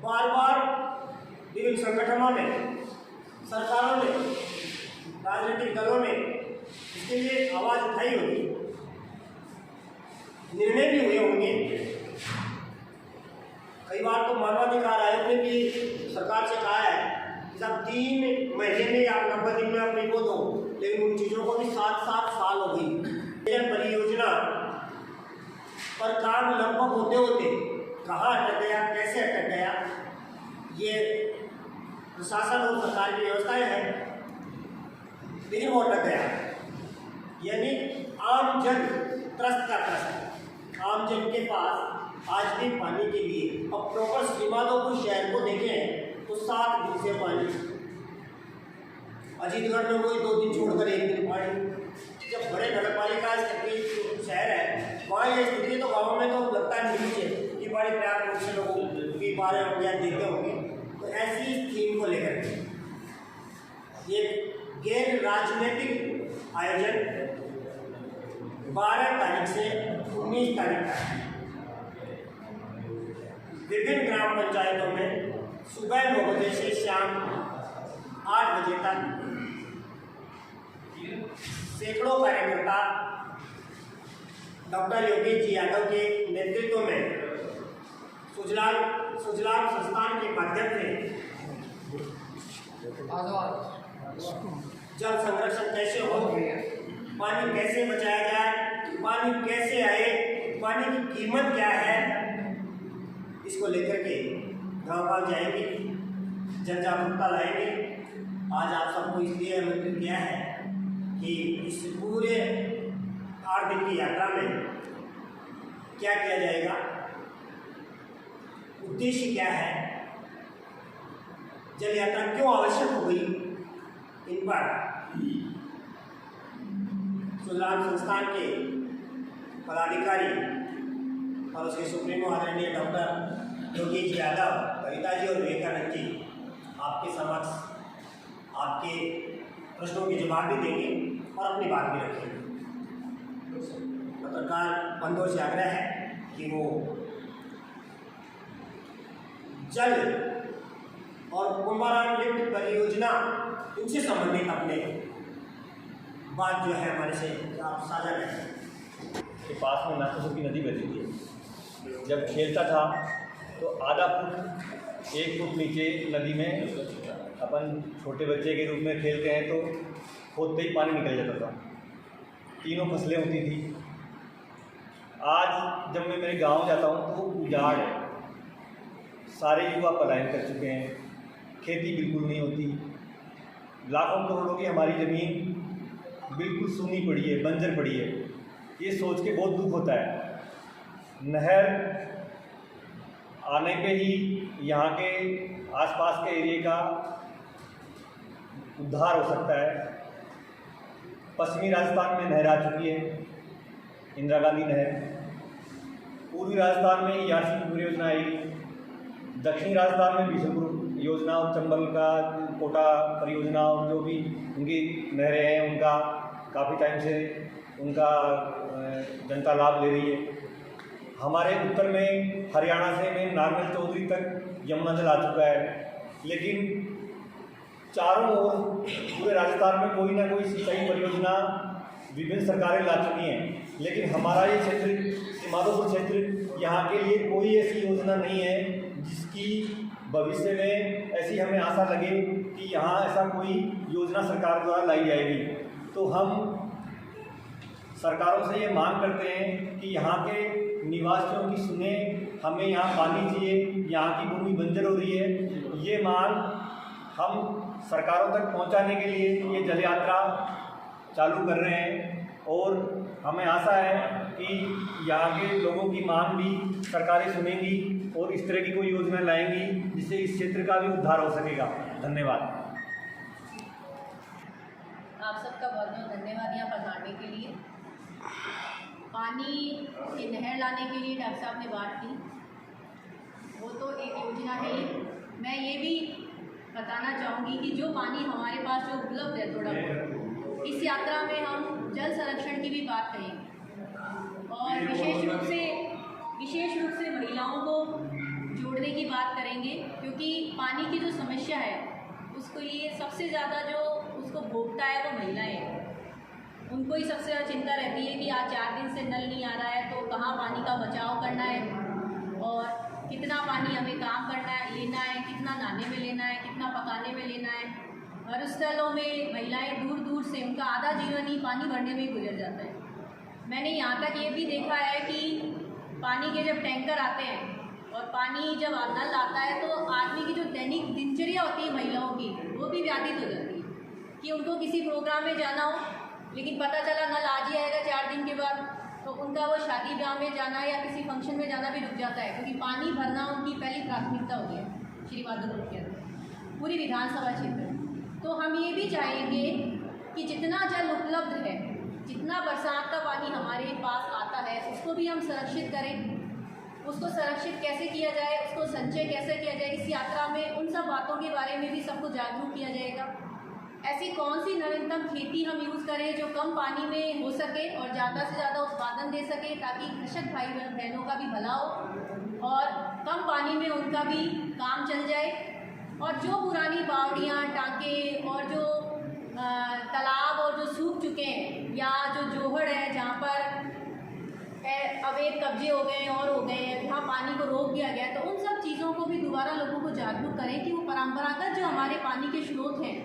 बार बार विभिन्न संगठनों ने, सरकारों ने, राजनीतिक दलों ने इसके लिए आवाज़ उठाई होगी, निर्णय भी हुए होंगे। कई बार तो मानवाधिकार आयोग ने भी सरकार से कहा है कि साहब 3 महीने में या 90 दिन में आप रिपोर्ट दो, लेकिन उन चीज़ों को भी 7-7 साल हो गई। परियोजना पर काम लगभग होते होते कहाँ अटक गया, कैसे अटक गया, ये प्रशासन और सरकार की व्यवस्थाएं हैं, लेकिन वो अटक गया। यानी आम जन त्रस्त का त्रस्त, आम जन के पास आज भी पानी के लिए, अब प्रॉपर श्रीमाधोपुर शहर को देखें तो 7 दिन से पानी, अजीतगढ़ में वही 2 दिन छोड़कर 1 दिन पानी। जब बड़े नगर पालिका के शहर है वहाँ ये स्थिति, तो गाँव में तो लगता है नीचे कि बड़े पर्याप्त रूप से लोगों की 12 रुपया देते होंगे। तो ऐसी थीम को लेकर ये गैर राजनीतिक आयोजन 12 तारीख से 19 तारीख तक विभिन्न ग्राम पंचायतों में सुबह 9 बजे से शाम 8 बजे तक सैकड़ों कार्यकर्ता डॉक्टर योगेश जी यादव के नेतृत्व में सुजलाम संस्थान के माध्यम से जल संरक्षण कैसे हो, पानी कैसे बचाया जाए, पानी कैसे आए, पानी की कीमत क्या है, इसको लेकर के गाँव जाएंगे, जन जागरूकता लाएंगे। आज आप सबको इसलिए आमंत्रित किया है कि इस पूरे 8 दिन की यात्रा में क्या किया जाएगा, उद्देश्य क्या है, जल यात्रा क्यों आवश्यक हो गई, इन पर सुजलाम संस्थान के पदाधिकारी और उसके सुप्रीमो आदरणीय डॉक्टर योगेश यादव, कविता जी और विवेकानंद जी आपके समक्ष आपके प्रश्नों के जवाब भी देंगे और अपनी बात भी रखेंगे। पत्रकार बंधुओं से आग्रह है कि वो जल और कुंभाराम लिफ्ट परियोजना, इनसे संबंधित अपने बात जो है हमारे से आप साझा करें। के पास में नाथुर की नदी बहती थी। जब खेलता था तो आधा फुट 1 फुट नीचे नदी में अपन छोटे बच्चे के रूप में खेलते हैं तो खोदते ही पानी निकल जाता था। 3 फसलें होती थी। आज जब मैं मेरे गांव जाता हूं तो उजाड़ है, सारे युवा पलायन कर चुके हैं, खेती बिल्कुल नहीं होती, लाखों करोड़ों की हमारी ज़मीन बिल्कुल सूनी पड़ी है, बंजर पड़ी है। ये सोच के बहुत दुख होता है। नहर आने पे ही यहाँ के आसपास के एरिया का उद्धार हो सकता है। पश्चिमी राजस्थान में नहर आ चुकी है, इंदिरा गांधी नहर। पूर्वी राजस्थान में यासी परियोजना आएगी, दक्षिणी राजस्थान में बिशनपुर योजना और चंबल का कोटा परियोजना और जो भी उनकी नहरें हैं उनका काफ़ी टाइम से उनका जनता लाभ ले रही है। हमारे उत्तर में हरियाणा से में नारनल चौधरी तक यमुना जल आ चुका है, लेकिन चारों ओर पूरे राजस्थान में कोई ना कोई सिंचाई परियोजना विभिन्न सरकारें ला चुकी हैं, लेकिन हमारा ये क्षेत्र माधोपुर क्षेत्र, यहाँ के लिए कोई ऐसी योजना नहीं है जिसकी भविष्य में ऐसी हमें आशा लगे कि यहाँ ऐसा कोई योजना सरकार द्वारा लाई जाएगी। तो हम सरकारों से ये मांग करते हैं कि यहाँ के निवासियों की सुने, हमें यहाँ पानी चाहिए, यहाँ की भूमि बंजर हो रही है। ये मांग हम सरकारों तक पहुँचाने के लिए ये जल यात्रा चालू कर रहे हैं और हमें आशा है कि यहाँ के लोगों की मांग भी सरकारें सुनेंगी और इस तरह की कोई योजना लाएंगी जिससे इस क्षेत्र का भी उद्धार हो सकेगा। धन्यवाद। आप सबका बहुत बहुत धन्यवाद यहाँ पर आने के लिए। पानी की नहर लाने के लिए डॉक्टर साहब ने बात की, वो तो एक योजना है ही। मैं ये भी बताना चाहूँगी कि जो पानी हमारे पास जो उपलब्ध है थोड़ा बहुत, इस यात्रा में हम जल संरक्षण की भी बात करेंगे और विशेष रूप से महिलाओं को जोड़ने की बात बात करेंगे, क्योंकि पानी की जो समस्या है उसको लिए सबसे ज़्यादा जो उसको भोगता है वो महिलाएं हैं। उनको ही सबसे ज़्यादा चिंता रहती है कि आज 4 दिन से नल नहीं आ रहा है, तो कहाँ पानी का बचाव करना है और कितना पानी हमें काम करना है, लेना है, कितना नहाने में लेना है, कितना पकाने में लेना है। और स्थलों में महिलाएं दूर दूर से, उनका आधा जीवन ही पानी भरने में ही गुजर जाता है। मैंने यहाँ तक ये भी देखा है कि पानी के जब टैंकर आते हैं और पानी जब नल आता है तो आदमी की जो दैनिक दिनचर्या होती है महिलाओं की, वो भी व्याधित हो जाती है कि उनको किसी प्रोग्राम में जाना हो, लेकिन पता चला नल आज ही आएगा 4 दिन के बाद, तो उनका वो शादी ब्याह में जाना या किसी फंक्शन में जाना भी रुक जाता है, क्योंकि पानी भरना उनकी पहली प्राथमिकता होती है श्री माधोपुर के अंदर पूरी विधानसभा क्षेत्र में। तो हम ये भी चाहेंगे कि जितना जल उपलब्ध है, जितना बरसात का पानी हमारे पास आता है, उसको भी हम संरक्षित करें। उसको संरक्षित कैसे किया जाए, उसको संचय कैसे किया जाए, इस यात्रा में उन सब बातों के बारे में भी सबको जागरूक किया जाएगा। ऐसी कौन सी नवीनतम खेती हम यूज़ करें जो कम पानी में हो सके और ज़्यादा से ज़्यादा उत्पादन दे सके, ताकि कृषक भाई बहनों का भी भला हो और कम पानी में उनका भी काम चल जाए। और जो पुरानी बावड़ियाँ, टाँके और जो तालाब और जो सूख चुके हैं या जो जोहड़ है जहाँ पर अवैध कब्जे हो गए और हो गए हैं, जहाँ पानी को रोक दिया गया है, तो उन सब चीज़ों को भी दोबारा लोगों को जागरूक करें कि वो परंपरागत जो हमारे पानी के स्रोत हैं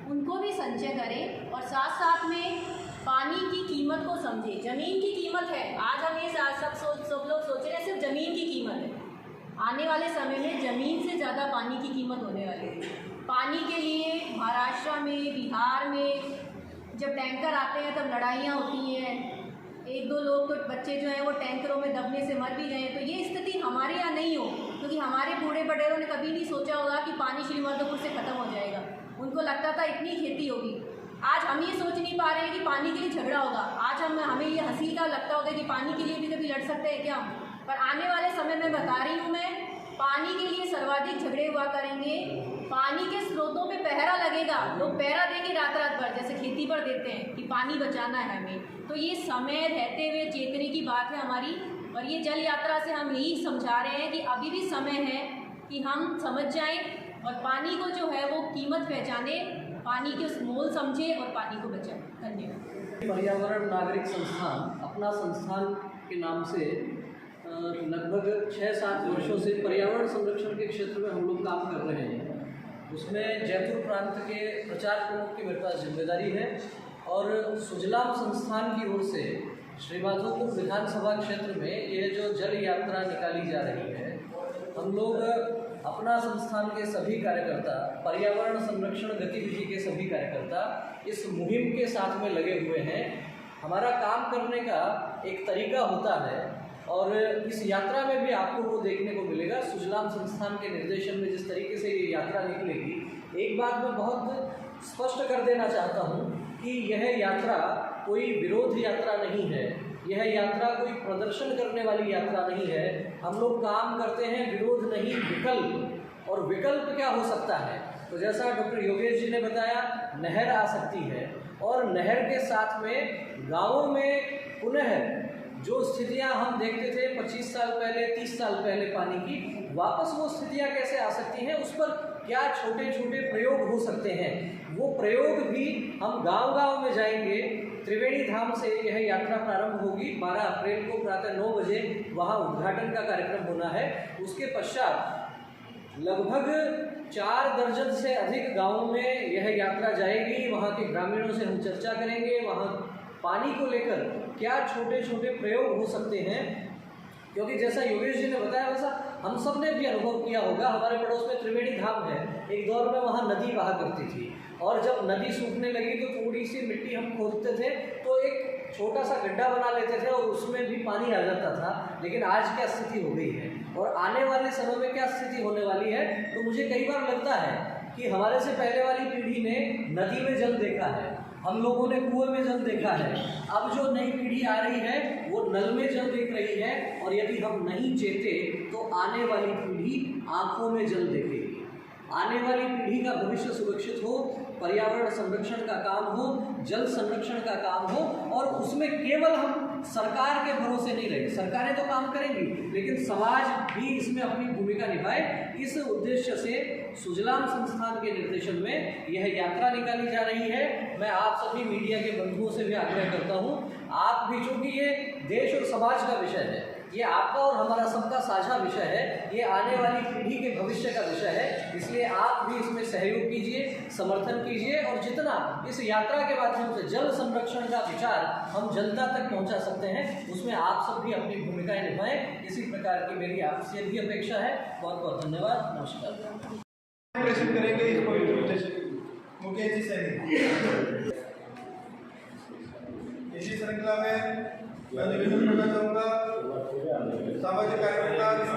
उनको भी संचय करें और साथ साथ में पानी की कीमत को समझें। ज़मीन की कीमत है, आज हम ये सब लोग सोच रहे हैं सिर्फ ज़मीन की कीमत है, आने वाले समय में ज़मीन से ज़्यादा पानी की कीमत होने वाली है। पानी के लिए महाराष्ट्र में, बिहार में जब टैंकर आते हैं तब लड़ाइयाँ होती हैं, 1-2 लोग तो बच्चे जो हैं वो टैंकरों में दबने से मर भी गए। तो ये स्थिति हमारे यहाँ नहीं हो, क्योंकि हमारे बूढ़े बड़ेरों ने कभी नहीं सोचा होगा कि पानी श्री माधोपुर से ख़त्म हो जाएगा। उनको लगता था इतनी खेती होगी। आज हम ये सोच नहीं पा रहे हैं कि पानी के लिए झगड़ा होगा। आज हमें ये हंसी का लगता होगा कि पानी के लिए भी कभी लड़ सकते हैं क्या, पर आने वाले समय में बता रही हूँ मैं, पानी के लिए सर्वाधिक झगड़े हुआ करेंगे। पानी के स्रोतों पे पहरा लगेगा, लोग पहरा देंगे रात भर, जैसे खेती पर देते हैं कि पानी बचाना है हमें। तो ये समय रहते हुए चेतने की बात है हमारी, और ये जल यात्रा से हम यही समझा रहे हैं कि अभी भी समय है कि हम समझ जाएं और पानी को जो है वो कीमत पहचाने, पानी के उस मोल समझे और पानी को बचाएं। धन्यवाद। पर्यावरण नागरिक संस्थान अपना संस्थान के नाम से लगभग 6-7 वर्षों से पर्यावरण संरक्षण के क्षेत्र में हम लोग काम कर रहे हैं। उसमें जयपुर प्रांत के प्रचार प्रमुख की मेरे पास जिम्मेदारी है और सुजलाम संस्थान की ओर से श्री माधोपुर विधानसभा क्षेत्र में ये जो जल यात्रा निकाली जा रही है, हम लोग अपना संस्थान के सभी कार्यकर्ता, पर्यावरण संरक्षण गतिविधि के सभी कार्यकर्ता इस मुहिम के साथ में लगे हुए हैं। हमारा काम करने का एक तरीका होता है और इस यात्रा में भी आपको वो देखने को मिलेगा। सुजलाम संस्थान के निर्देशन में जिस तरीके से ये यात्रा निकलेगी, एक बात मैं बहुत स्पष्ट कर देना चाहता हूँ कि यह यात्रा कोई विरोध यात्रा नहीं है, यह यात्रा कोई प्रदर्शन करने वाली यात्रा नहीं है। हम लोग काम करते हैं विरोध नहीं, विकल्प। और विकल्प क्या हो सकता है, तो जैसा डॉक्टर योगेश जी ने बताया, नहर आ सकती है और नहर के साथ में गाँवों में पुनः जो स्थितियां हम देखते थे 25 साल पहले, 30 साल पहले पानी की, वापस वो स्थितियां कैसे आ सकती हैं, उस पर क्या छोटे छोटे प्रयोग हो सकते हैं, वो प्रयोग भी हम गांव-गांव में जाएंगे। त्रिवेणी धाम से यह यात्रा प्रारंभ होगी। 12 अप्रैल को प्रातः 9 बजे वहाँ उद्घाटन का कार्यक्रम होना है। उसके पश्चात लगभग 4 दर्जन से अधिक गाँवों में यह यात्रा जाएगी। वहाँ के ग्रामीणों से हम चर्चा करेंगे, वहाँ पानी को लेकर क्या छोटे छोटे प्रयोग हो सकते हैं, क्योंकि जैसा योगेश जी ने बताया वैसा हम सब ने भी अनुभव किया होगा। हमारे पड़ोस में त्रिवेणी धाम है, एक दौर में वहाँ नदी बहा करती थी और जब नदी सूखने लगी तो थोड़ी सी मिट्टी हम खोदते थे तो एक छोटा सा गड्ढा बना लेते थे और उसमें भी पानी आ जाता था। लेकिन आज क्या स्थिति हो गई है और आने वाले समय में क्या स्थिति होने वाली है, तो मुझे कई बार लगता है कि हमारे से पहले वाली पीढ़ी ने नदी में जल देखा है, हम लोगों ने कुएं में जल देखा है। अब जो नई पीढ़ी आ रही है वो नल में जल देख रही है, और यदि हम नहीं चेते तो आने वाली पीढ़ी आंखों में जल देखेगी। आने वाली पीढ़ी का भविष्य सुरक्षित हो, पर्यावरण संरक्षण का काम हो, जल संरक्षण का काम हो, और उसमें केवल हम सरकार के भरोसे नहीं रहे। सरकारें तो काम करेंगी, लेकिन समाज भी इसमें अपनी भूमिका निभाए। इस उद्देश्य से सुजलाम संस्थान के निर्देशन में यह यात्रा निकाली जा रही है। मैं आप सभी मीडिया के बंधुओं से भी आग्रह करता हूँ, आप भी, चूंकि ये देश और समाज का विषय है, ये आपका और हमारा सबका साझा विषय है, ये आने वाली पीढ़ी के भविष्य का विषय है, इसलिए आप भी इसमें सहयोग कीजिए, समर्थन कीजिए और जितना इस यात्रा के माध्यम से जल संरक्षण का विचार हम जनता तक पहुंचा सकते हैं, उसमें आप सब भी अपनी भूमिकाएं निभाएं। इसी प्रकार की मेरी आपसे भी अपेक्षा है। बहुत बहुत धन्यवाद। नमस्कार। प्रेषित करेंगे इसको मुकेश जी से। इसी श्रृंखला में मैं निवेदन करना चाहूँगा सामाजिक कार्यकर्ता